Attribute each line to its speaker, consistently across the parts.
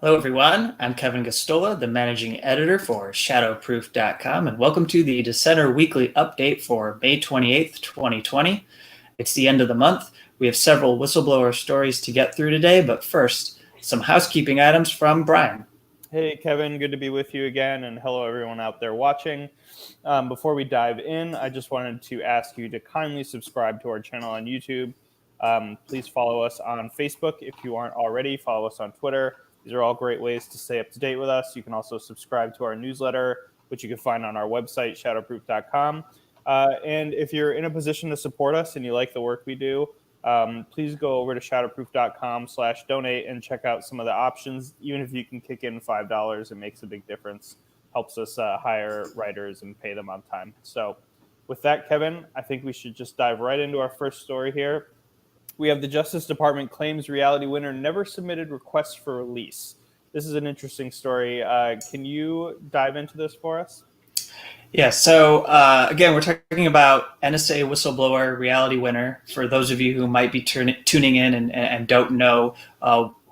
Speaker 1: Hello, everyone. I'm Kevin Gostola, the managing editor for Shadowproof.com, and welcome to the Dissenter Weekly Update for May 28th, 2020. It's the end of the month. We have several whistleblower stories to get through today, but first, some housekeeping items from Brian.
Speaker 2: Hey, Kevin, good to be with you again, and hello, everyone out there watching. Before we dive in, I just wanted to ask you to kindly subscribe to our channel on YouTube. Please follow us on Facebook if you aren't already. Follow us on Twitter. These are all great ways to stay up to date with us. You can also subscribe to our newsletter, which you can find on our website, shadowproof.com. And if you're in a position to support us and you like the work we do, please go over to shadowproof.com/donate and check out some of the options. Even if you can kick in $5, it makes a big difference. Helps us hire writers and pay them on time. So with that, Kevin, I think we should just dive right into our first story here. We have the Justice Department claims reality winner never submitted requests for release. This is an interesting story. Can you dive into this for us?
Speaker 1: Yeah, so again, we're talking about NSA whistleblower reality winner. For those of you who might be tuning in and don't know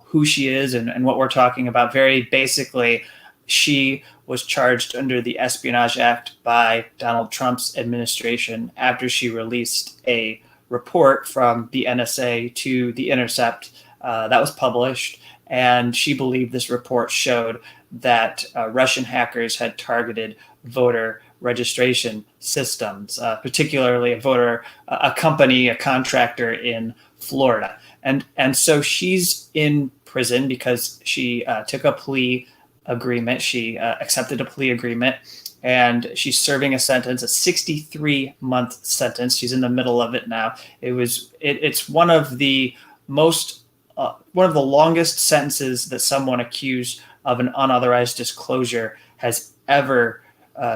Speaker 1: who she is and what we're talking about, very basically, she was charged under the Espionage Act by Donald Trump's administration after she released a report from the NSA to The Intercept that was published. And she believed this report showed that Russian hackers had targeted voter registration systems, particularly a company, a contractor in Florida. And so she's in prison because she took a plea agreement. She accepted a plea agreement, and she's serving a sentence, a 63-month sentence. She's in the middle of it now. It's one of the longest sentences that someone accused of an unauthorized disclosure has ever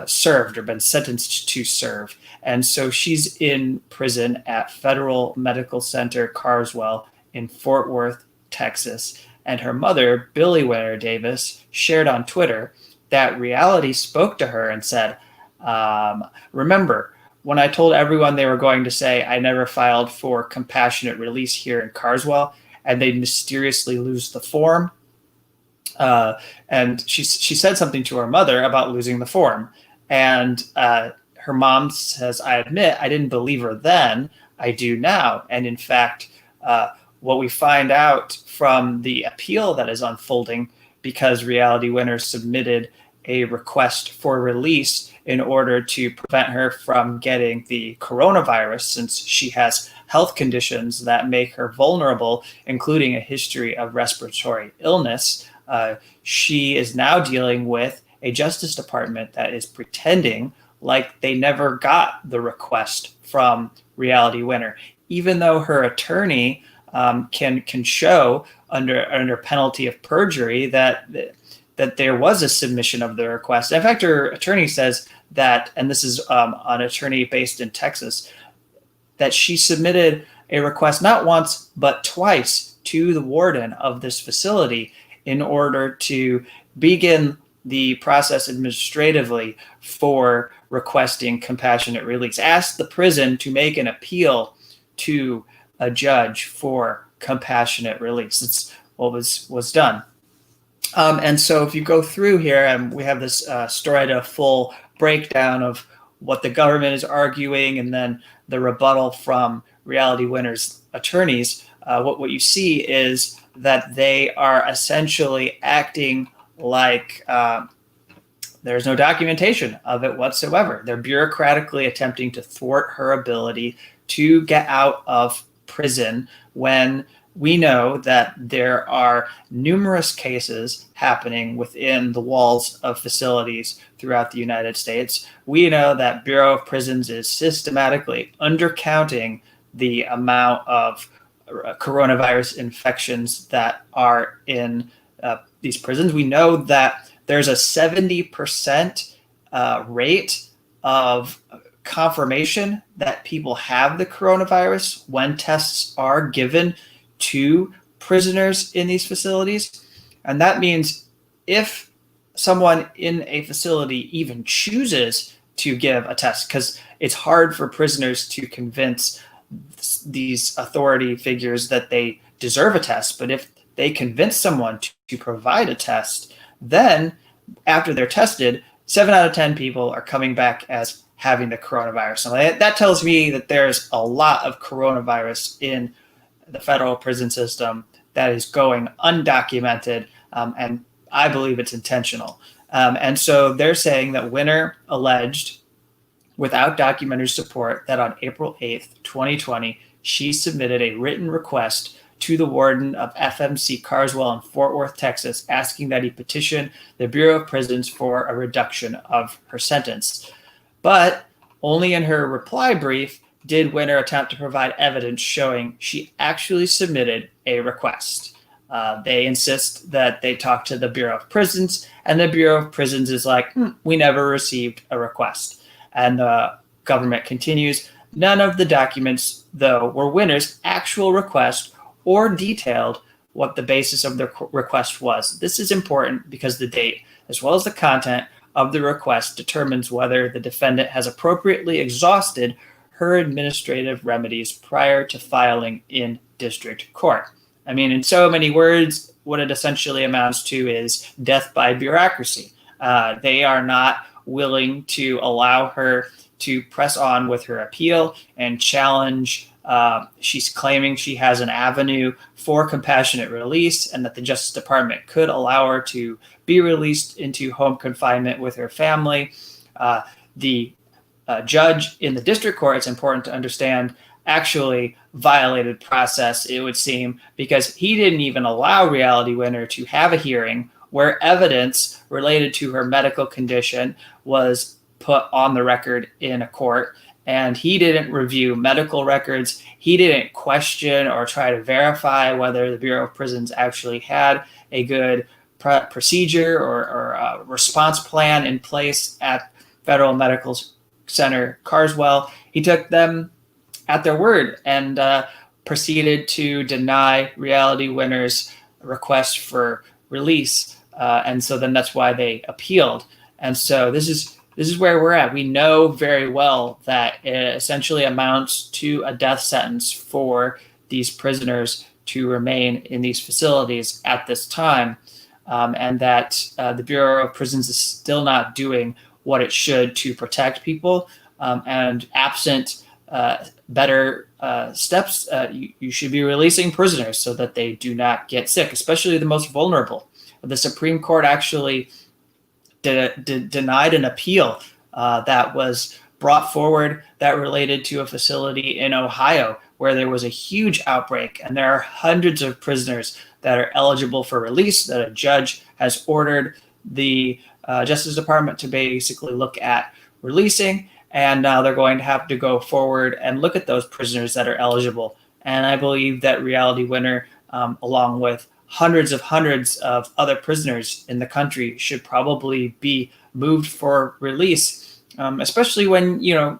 Speaker 1: served or been sentenced to serve. And so she's in prison at Federal Medical Center Carswell in Fort Worth, Texas. And her mother, Billy Winter Davis, shared on Twitter that Reality spoke to her and said, remember, when I told everyone they were going to say I never filed for compassionate release here in Carswell, and they mysteriously lose the form. And she said something to her mother about losing the form. And her mom says, I admit I didn't believe her then. I do now. And in fact, what we find out from the appeal that is unfolding, because Reality Winner submitted a request for release in order to prevent her from getting the coronavirus, since she has health conditions that make her vulnerable, including a history of respiratory illness. She is now dealing with a Justice Department that is pretending like they never got the request from Reality Winner, even though her attorney can show under penalty of perjury that there was a submission of the request. In fact, her attorney says that, and this is an attorney based in Texas, that she submitted a request not once but twice to the warden of this facility in order to begin the process administratively for requesting compassionate release. Asked the prison to make an appeal to a judge for compassionate release. That's what was done. And so if you go through here, and we have this story to a full breakdown of what the government is arguing and then the rebuttal from Reality Winner's attorneys, what you see is that they are essentially acting like there's no documentation of it whatsoever. They're bureaucratically attempting to thwart her ability to get out of prison when we know that there are numerous cases happening within the walls of facilities throughout the United States. We know that Bureau of Prisons is systematically undercounting the amount of coronavirus infections that are in these prisons. We know that there's a 70% rate of confirmation that people have the coronavirus when tests are given to prisoners in these facilities. And that means if someone in a facility even chooses to give a test, because it's hard for prisoners to convince these authority figures that they deserve a test, but if they convince someone to provide a test, then after they're tested, 7 out of 10 people are coming back as having the coronavirus. So that tells me that there's a lot of coronavirus in the federal prison system that is going undocumented, and I believe it's intentional. And so they're saying that Winner alleged, without documentary support, that on April 8th, 2020, she submitted a written request to the warden of FMC Carswell in Fort Worth, Texas, asking that he petition the Bureau of Prisons for a reduction of her sentence. But only in her reply brief did Winner attempt to provide evidence showing she actually submitted a request. They insist that they talked to the Bureau of Prisons, and the Bureau of Prisons is like, we never received a request. And the government continues, none of the documents, though, were Winner's actual request or detailed what the basis of the request was. This is important because the date, as well as the content of the request, determines whether the defendant has appropriately exhausted her administrative remedies prior to filing in district court. I mean, in so many words, what it essentially amounts to is death by bureaucracy. They are not willing to allow her to press on with her appeal and challenge. She's claiming she has an avenue for compassionate release and that the Justice Department could allow her to be released into home confinement with her family. The judge in the district court, it's important to understand, actually violated process, it would seem, because he didn't even allow Reality Winner to have a hearing where evidence related to her medical condition was put on the record in a court. And he didn't review medical records. He didn't question or try to verify whether the Bureau of Prisons actually had a good procedure or a response plan in place at Federal Medical Center Carswell. He took them at their word and proceeded to deny Reality Winner's request for release. And so then that's why they appealed. And so this is where we're at. We know very well that it essentially amounts to a death sentence for these prisoners to remain in these facilities at this time, and that the Bureau of Prisons is still not doing what it should to protect people. And absent better steps, you should be releasing prisoners so that they do not get sick, especially the most vulnerable. The Supreme Court actually denied an appeal that was brought forward that related to a facility in Ohio where there was a huge outbreak, and there are hundreds of prisoners that are eligible for release that a judge has ordered the Justice Department to basically look at releasing, and now they're going to have to go forward and look at those prisoners that are eligible. And I believe that Reality Winner, along with hundreds of other prisoners in the country, should probably be moved for release, especially when you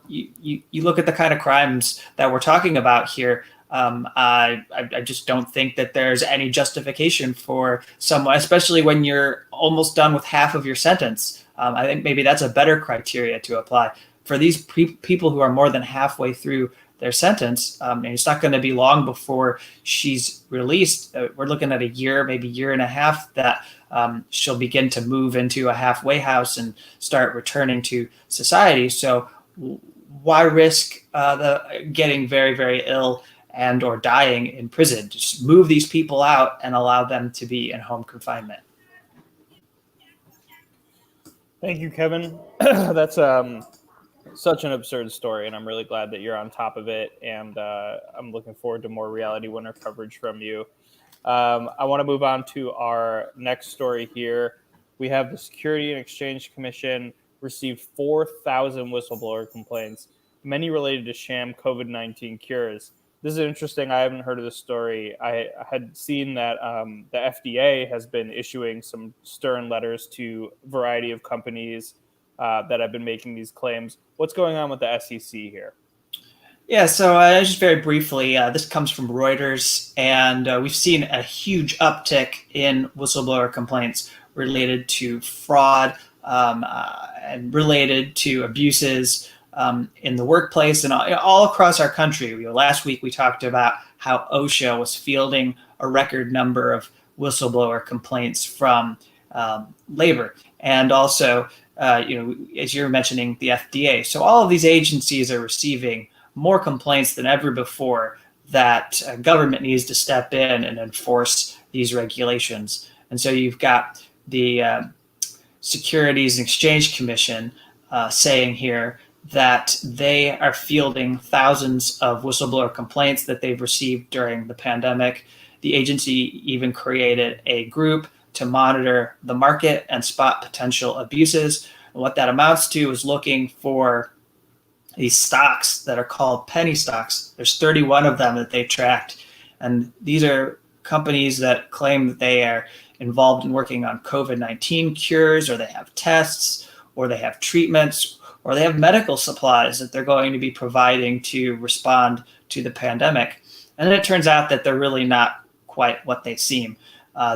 Speaker 1: look at the kind of crimes that we're talking about here. I just don't think that there's any justification for someone, especially when you're almost done with half of your sentence. I think maybe that's a better criteria to apply for these people who are more than halfway through their sentence. And it's not going to be long before she's released. We're looking at a year, maybe year and a half, that she'll begin to move into a halfway house and start returning to society. So why risk getting very, very ill and or dying in prison? Just move these people out and allow them to be in home confinement.
Speaker 2: Thank you, Kevin. That's such an absurd story, and I'm really glad that you're on top of it, and I'm looking forward to more Reality Winner coverage from you. I want to move on to our next story here. We have the Security and Exchange Commission received 4,000 whistleblower complaints, many related to sham COVID-19 cures. This is interesting. I haven't heard of this story. I had seen that the FDA has been issuing some stern letters to a variety of companies that have been making these claims. What's going on with the SEC here?
Speaker 1: Yeah, so just very briefly, this comes from Reuters, and we've seen a huge uptick in whistleblower complaints related to fraud and related to abuses in the workplace and all across our country. Last week we talked about how OSHA was fielding a record number of whistleblower complaints from labor, and also, as you're mentioning, the FDA. So all of these agencies are receiving more complaints than ever before that government needs to step in and enforce these regulations. And so you've got the Securities and Exchange Commission saying here that they are fielding thousands of whistleblower complaints that they've received during the pandemic. The agency even created a group to monitor the market and spot potential abuses. And what that amounts to is looking for these stocks that are called penny stocks. There's 31 of them that they tracked. And these are companies that claim that they are involved in working on COVID-19 cures, or they have tests, or they have treatments, or they have medical supplies that they're going to be providing to respond to the pandemic. And then it turns out that they're really not quite what they seem.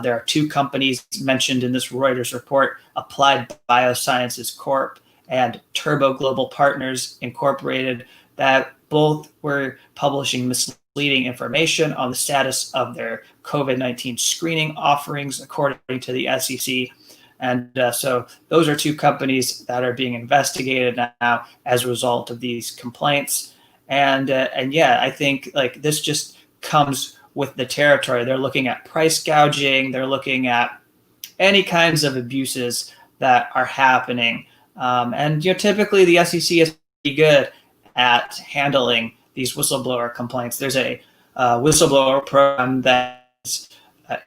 Speaker 1: There are two companies mentioned in this Reuters report, Applied Biosciences Corp. And Turbo Global Partners Incorporated, that both were publishing misleading information on the status of their COVID-19 screening offerings, according to the SEC. And so those are two companies that are being investigated now as a result of these complaints. And yeah, I think like this just comes with the territory. They're looking at price gouging. They're looking at any kinds of abuses that are happening. And typically the SEC is pretty good at handling these whistleblower complaints. There's a whistleblower program that's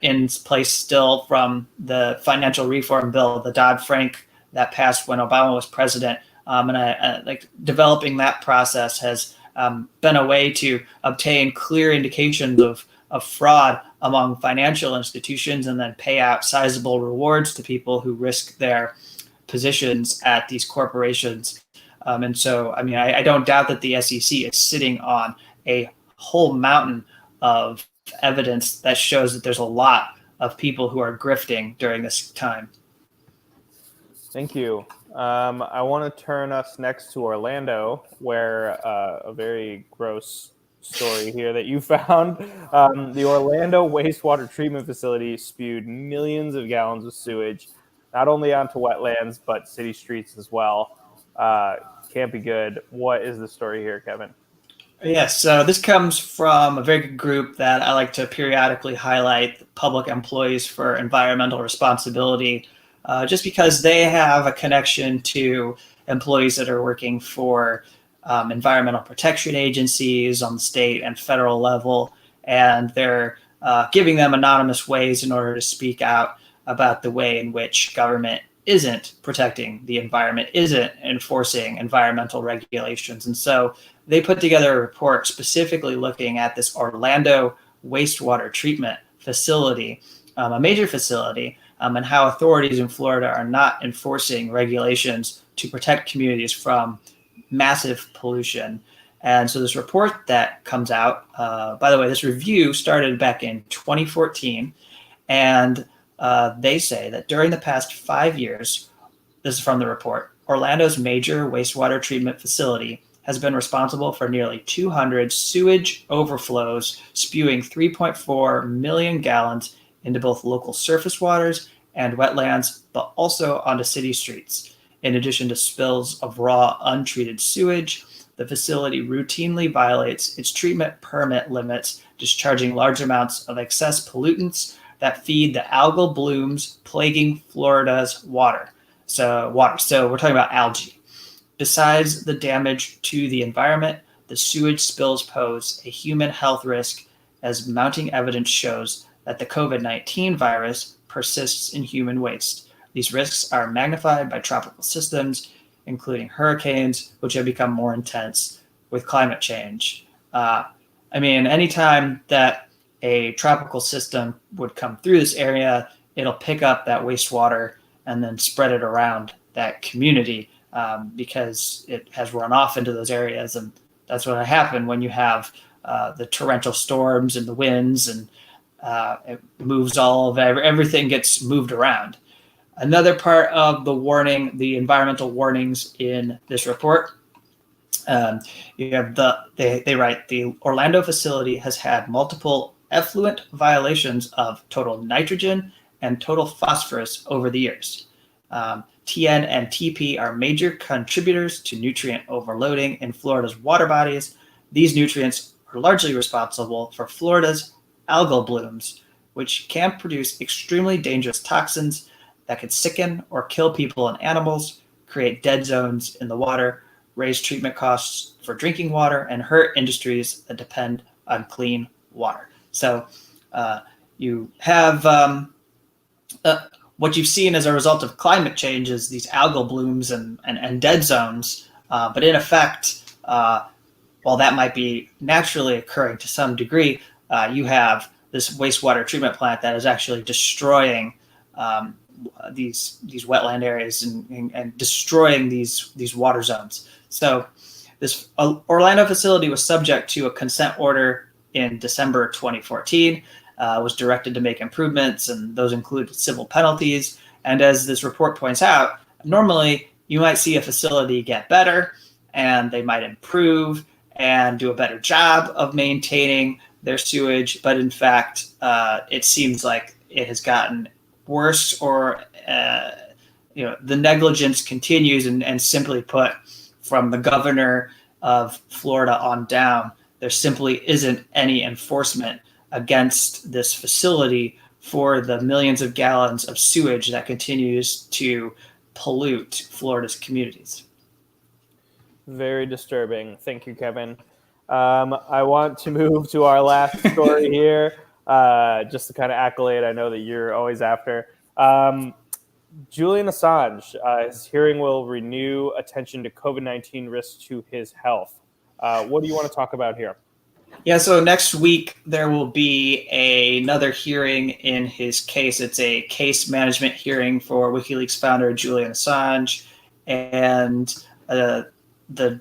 Speaker 1: in place still from the financial reform bill, the Dodd-Frank, that passed when Obama was president. And I like developing that process has been a way to obtain clear indications of fraud among financial institutions, and then pay out sizable rewards to people who risk their positions at these corporations. And so, I mean, I don't doubt that the SEC is sitting on a whole mountain of evidence that shows that there's a lot of people who are grifting during this time.
Speaker 2: Thank you. I want to turn us next to Orlando, where a very gross story here that you found. The Orlando wastewater treatment facility spewed millions of gallons of sewage, not only onto wetlands, but city streets as well. Can't be good. What is the story here, Kevin?
Speaker 1: Yes, so this comes from a very good group that I like to periodically highlight, Public Employees for Environmental Responsibility, just because they have a connection to employees that are working for environmental protection agencies on the state and federal level, and they're giving them anonymous ways in order to speak out about the way in which government isn't protecting the environment, isn't enforcing environmental regulations. And so they put together a report specifically looking at this Orlando wastewater treatment facility, a major facility, and how authorities in Florida are not enforcing regulations to protect communities from massive pollution. And so this report that comes out, by the way, this review started back in 2014, and they say that during the past 5 years, this is from the report, Orlando's major wastewater treatment facility has been responsible for nearly 200 sewage overflows, spewing 3.4 million gallons into both local surface waters and wetlands, but also onto city streets. In addition to spills of raw, untreated sewage, the facility routinely violates its treatment permit limits, discharging large amounts of excess pollutants that feed the algal blooms plaguing Florida's water. So we're talking about algae. Besides the damage to the environment, the sewage spills pose a human health risk, as mounting evidence shows that the COVID-19 virus persists in human waste. These risks are magnified by tropical systems, including hurricanes, which have become more intense with climate change. Anytime that a tropical system would come through this area, it'll pick up that wastewater and then spread it around that community, because it has run off into those areas. And that's what happened when you have the torrential storms and the winds, and it moves everything gets moved around. Another part of the warning, the environmental warnings in this report, you have they write, the Orlando facility has had multiple effluent violations of total nitrogen and total phosphorus over the years. TN and TP are major contributors to nutrient overloading in Florida's water bodies. These nutrients are largely responsible for Florida's algal blooms, which can produce extremely dangerous toxins that could sicken or kill people and animals, create dead zones in the water, raise treatment costs for drinking water, and hurt industries that depend on clean water. So you have what you've seen as a result of climate change is these algal blooms and dead zones. But in effect, while that might be naturally occurring to some degree, you have this wastewater treatment plant that is actually destroying these wetland areas and destroying these water zones. So this Orlando facility was subject to a consent order in December 2014, was directed to make improvements, and those include civil penalties. And as this report points out, normally you might see a facility get better and they might improve and do a better job of maintaining their sewage, but in fact, it seems like it has gotten worse, or the negligence continues, and simply put, from the governor of Florida on down, there simply isn't any enforcement against this facility for the millions of gallons of sewage that continues to pollute Florida's communities.
Speaker 2: Very disturbing. Thank you, Kevin. I want to move to our last story here, just to kind of accolade I know that you're always after. Julian Assange, his hearing will renew attention to COVID-19 risks to his health. What do you want to talk about here?
Speaker 1: Yeah, so next week there will be another hearing in his case. It's a case management hearing for WikiLeaks founder Julian Assange, and the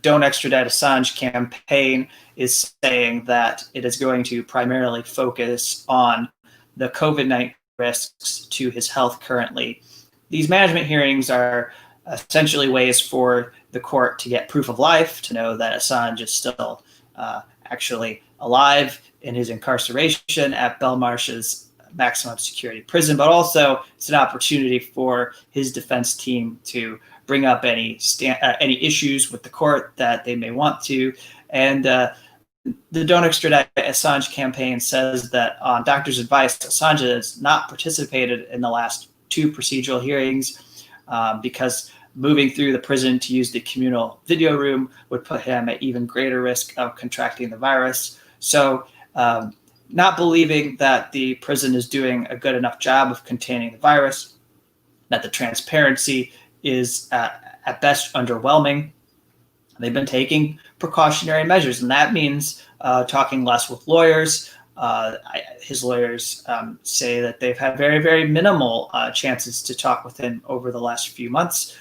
Speaker 1: Don't Extradite Assange campaign is saying that it is going to primarily focus on the COVID-19 risks to his health currently. These management hearings are essentially ways for the court to get proof of life, to know that Assange is still actually alive in his incarceration at Belmarsh's maximum security prison, but also it's an opportunity for his defense team to bring up any issues with the court that they may want to. And the Don't Extradite Assange campaign says that on doctor's advice, Assange has not participated in the last two procedural hearings because moving through the prison to use the communal video room would put him at even greater risk of contracting the virus. So not believing that the prison is doing a good enough job of containing the virus, that the transparency is at best underwhelming. They've been taking precautionary measures, and that means talking less with lawyers. His lawyers say that they've had very, very minimal chances to talk with him over the last few months.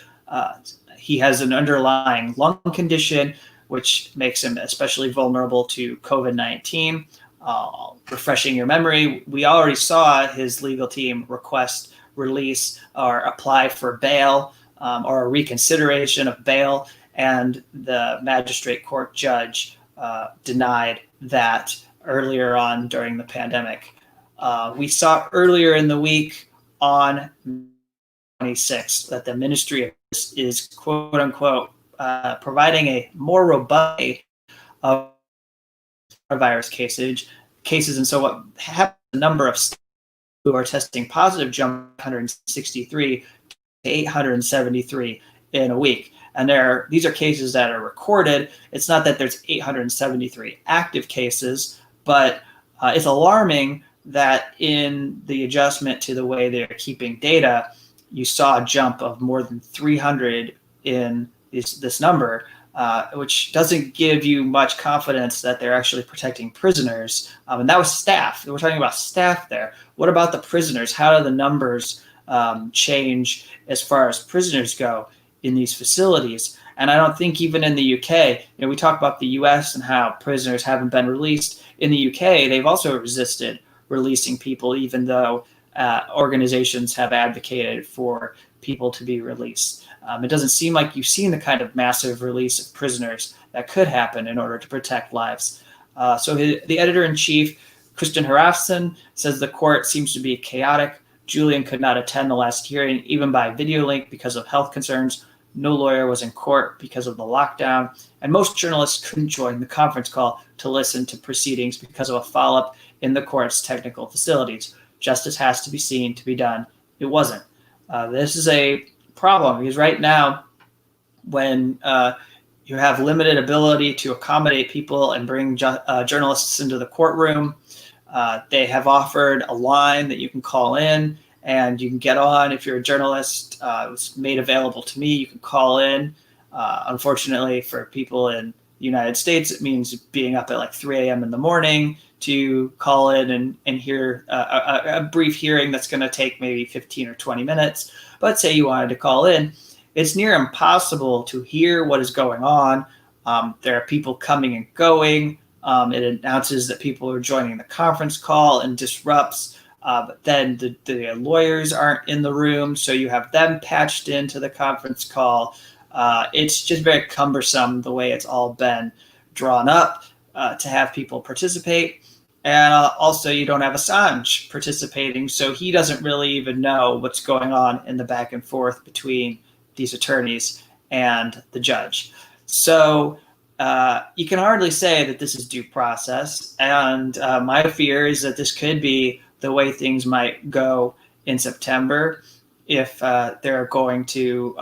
Speaker 1: He has an underlying lung condition, which makes him especially vulnerable to COVID-19. Refreshing your memory, we already saw his legal team request release or apply for bail or a reconsideration of bail, and the magistrate court judge denied that earlier on during the pandemic. We saw earlier in the week on 26th that the Ministry of Justice is quote unquote providing a more robust way of coronavirus cases. And so what happened, the number of states who are testing positive jumped 163 to 873 in a week. And these are cases that are recorded. It's not that there's 873 active cases, but it's alarming that in the adjustment to the way they're keeping data, you saw a jump of more than 300 in this number, which doesn't give you much confidence that they're actually protecting prisoners. And that was staff. We're talking about staff there. What about the prisoners? How do the numbers change as far as prisoners go in these facilities? And I don't think even in the UK, we talk about the US and how prisoners haven't been released. In the UK, they've also resisted releasing people, even though organizations have advocated for people to be released. It doesn't seem like you've seen the kind of massive release of prisoners that could happen in order to protect lives. So the editor-in-chief Kristen Harafson says the court seems to be chaotic. Julian could not attend the last hearing, even by video link, because of health concerns. No lawyer was in court because of the lockdown, and most journalists couldn't join the conference call to listen to proceedings because of a follow-up in the court's technical facilities. Justice has to be seen to be done. It wasn't. This is a problem because right now, when you have limited ability to accommodate people and bring journalists into the courtroom, they have offered a line that you can call in and you can get on. If you're a journalist, it was made available to me. You can call in. Unfortunately, for people in the United States, it means being up at like 3 a.m. in the morning to call in and hear a brief hearing that's going to take maybe 15 or 20 minutes. But say you wanted to call in, it's near impossible to hear what is going on. There are people coming and going. It announces that people are joining the conference call and disrupts. But then the lawyers aren't in the room, so you have them patched into the conference call. It's just very cumbersome the way it's all been drawn up to have people participate. And also, you don't have Assange participating, so he doesn't really even know what's going on in the back and forth between these attorneys and the judge. So you can hardly say that this is due process. And my fear is that this could be the way things might go in September if they're going to.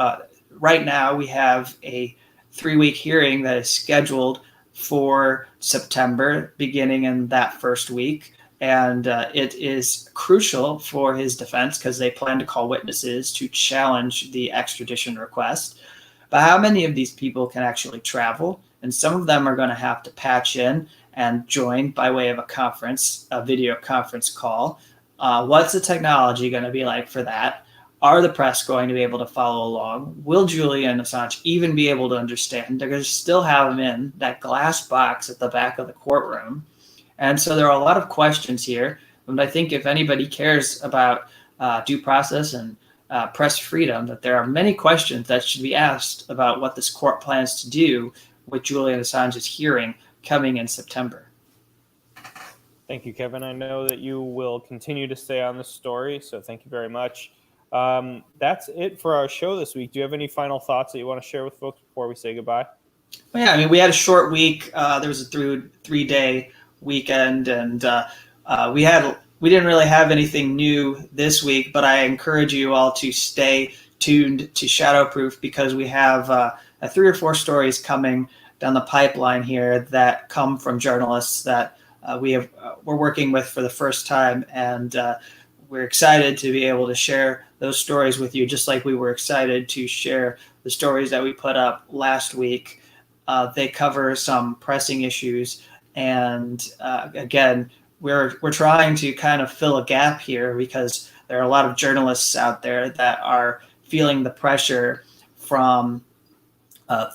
Speaker 1: Right now, we have a 3-week hearing that is scheduled for September, beginning in that first week. And it is crucial for his defense because they plan to call witnesses to challenge the extradition request. But how many of these people can actually travel? And some of them are going to have to patch in and join by way of a video conference call. What's the technology going to be like for that? Are the press going to be able to follow along? Will Julian Assange even be able to understand? They're going to still have him in that glass box at the back of the courtroom. And so there are a lot of questions here. And I think if anybody cares about due process and press freedom, that there are many questions that should be asked about what this court plans to do with Julian Assange's hearing coming in September.
Speaker 2: Thank you, Kevin. I know that you will continue to stay on this story, so thank you very much. That's it for our show this week. Do you have any final thoughts that you want to share with folks before we say goodbye?
Speaker 1: Well, yeah, I mean, we had a short week. There was a 3-day weekend, and we didn't really have anything new this week, but I encourage you all to stay tuned to Shadowproof because we have 3 or 4 stories coming down the pipeline here that come from journalists that we're working with for the first time, and we're excited to be able to share those stories with you, just like we were excited to share the stories that we put up last week. They cover some pressing issues, and again, we're trying to kind of fill a gap here because there are a lot of journalists out there that are feeling the pressure from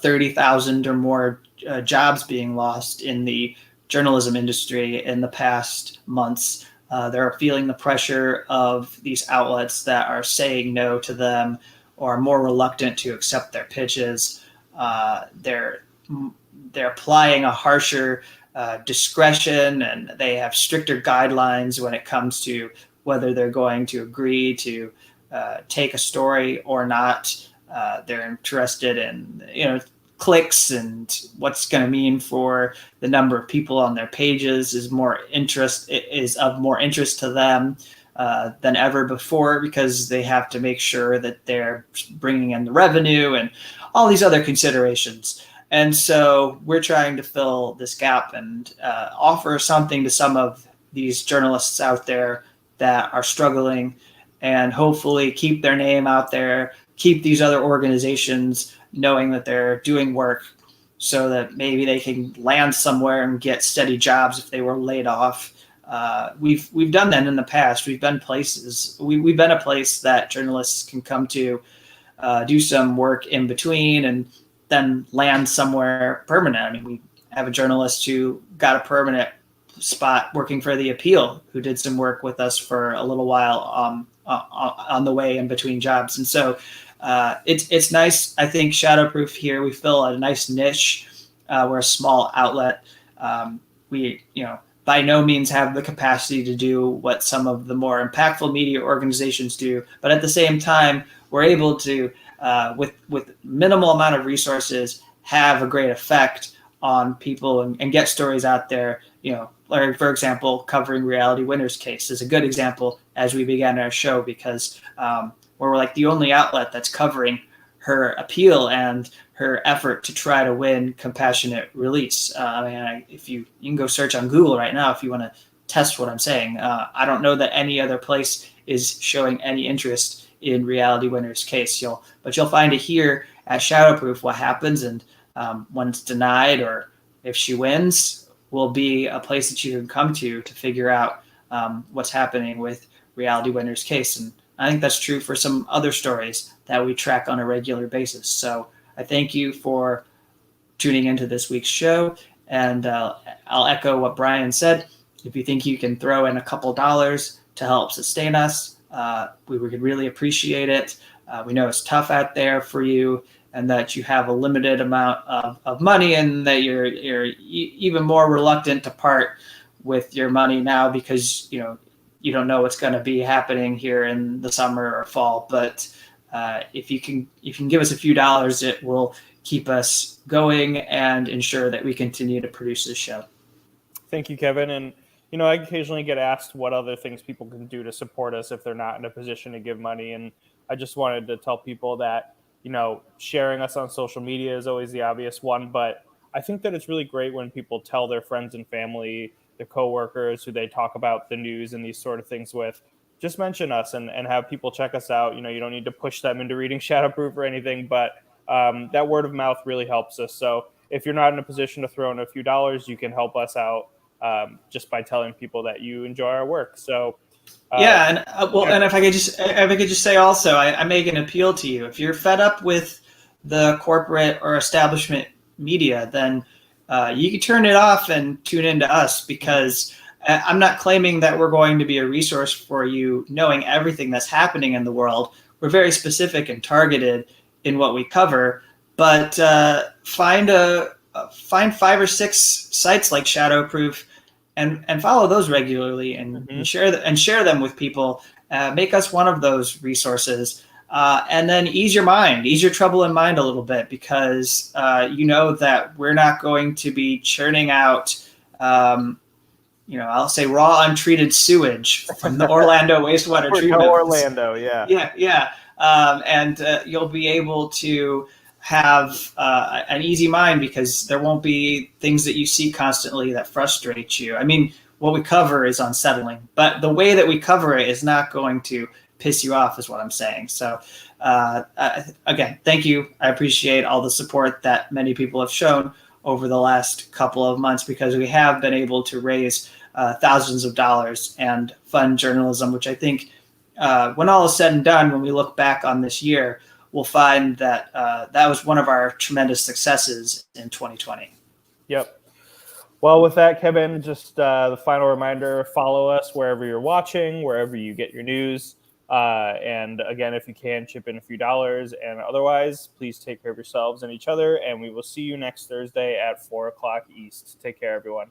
Speaker 1: 30,000 or more jobs being lost in the journalism industry in the past months. They're feeling the pressure of these outlets that are saying no to them or are more reluctant to accept their pitches. They're applying a harsher discretion, and they have stricter guidelines when it comes to whether they're going to agree to take a story or not. They're interested in clicks, and what's going to mean for the number of people on their pages is of more interest to them than ever before, because they have to make sure that they're bringing in the revenue and all these other considerations. And so we're trying to fill this gap and offer something to some of these journalists out there that are struggling, and hopefully keep their name out there, keep these other organizations knowing that they're doing work so that maybe they can land somewhere and get steady jobs if they were laid off. We've done that in the past. We've been places. We've been a place that journalists can come to do some work in between and then land somewhere permanent. I mean, we have a journalist who got a permanent spot working for The Appeal, who did some work with us for a little while on the way in between jobs. And so it's nice. I think Shadowproof here, we fill a nice niche. We're a small outlet. by no means have the capacity to do what some of the more impactful media organizations do. But at the same time, we're able to, with minimal amount of resources, have a great effect on people and get stories out there. Like, for example, covering Reality Winner's case is a good example as we began our show, because we're like the only outlet that's covering her appeal and her effort to try to win compassionate release. If you can go search on Google right now if you want to test what I'm saying. I don't know that any other place is showing any interest in Reality Winner's case. But you'll find it here at Shadowproof. What happens, and when it's denied or if she wins, will be a place that you can come to figure out what's happening with Reality Winner's case. And I think that's true for some other stories that we track on a regular basis. So I thank you for tuning into this week's show. And I'll echo what Brian said. If you think you can throw in a couple dollars to help sustain us, we would really appreciate it. We know it's tough out there for you, and that you have a limited amount of money, and that you're even more reluctant to part with your money now because you don't know what's going to be happening here in the summer or fall. But if you can give us a few dollars, it will keep us going and ensure that we continue to produce this show.
Speaker 2: Thank you, Kevin. And I occasionally get asked what other things people can do to support us if they're not in a position to give money. And I just wanted to tell people that sharing us on social media is always the obvious one, but I think that it's really great when people tell their friends and family, their coworkers who they talk about the news and these sort of things with, just mention us and have people check us out. You don't need to push them into reading Shadowproof or anything, but that word of mouth really helps us. So if you're not in a position to throw in a few dollars, you can help us out just by telling people that you enjoy our work. So
Speaker 1: and if I could just say also, I make an appeal to you. If you're fed up with the corporate or establishment media, then you can turn it off and tune into us, because I'm not claiming that we're going to be a resource for you knowing everything that's happening in the world. We're very specific and targeted in what we cover, but find 5 or 6 sites like Shadowproof and follow those regularly and share them with people. Make us one of those resources, and then ease your trouble in mind a little bit, because that we're not going to be churning out I'll say raw untreated sewage from the Orlando wastewater treatment.
Speaker 2: Orlando, yeah.
Speaker 1: And you'll be able to have an easy mind, because there won't be things that you see constantly that frustrate you. I mean, what we cover is unsettling, but the way that we cover it is not going to piss you off, is what I'm saying. So again, thank you. I appreciate all the support that many people have shown over the last couple of months, because we have been able to raise thousands of dollars and fund journalism, which I think when all is said and done, when we look back on this year, we'll find that that was one of our tremendous successes in 2020.
Speaker 2: Yep. Well, with that, Kevin, just the final reminder, follow us wherever you're watching, wherever you get your news. And again, if you can, chip in a few dollars. And otherwise, please take care of yourselves and each other. And we will see you next Thursday at 4:00 East. Take care, everyone.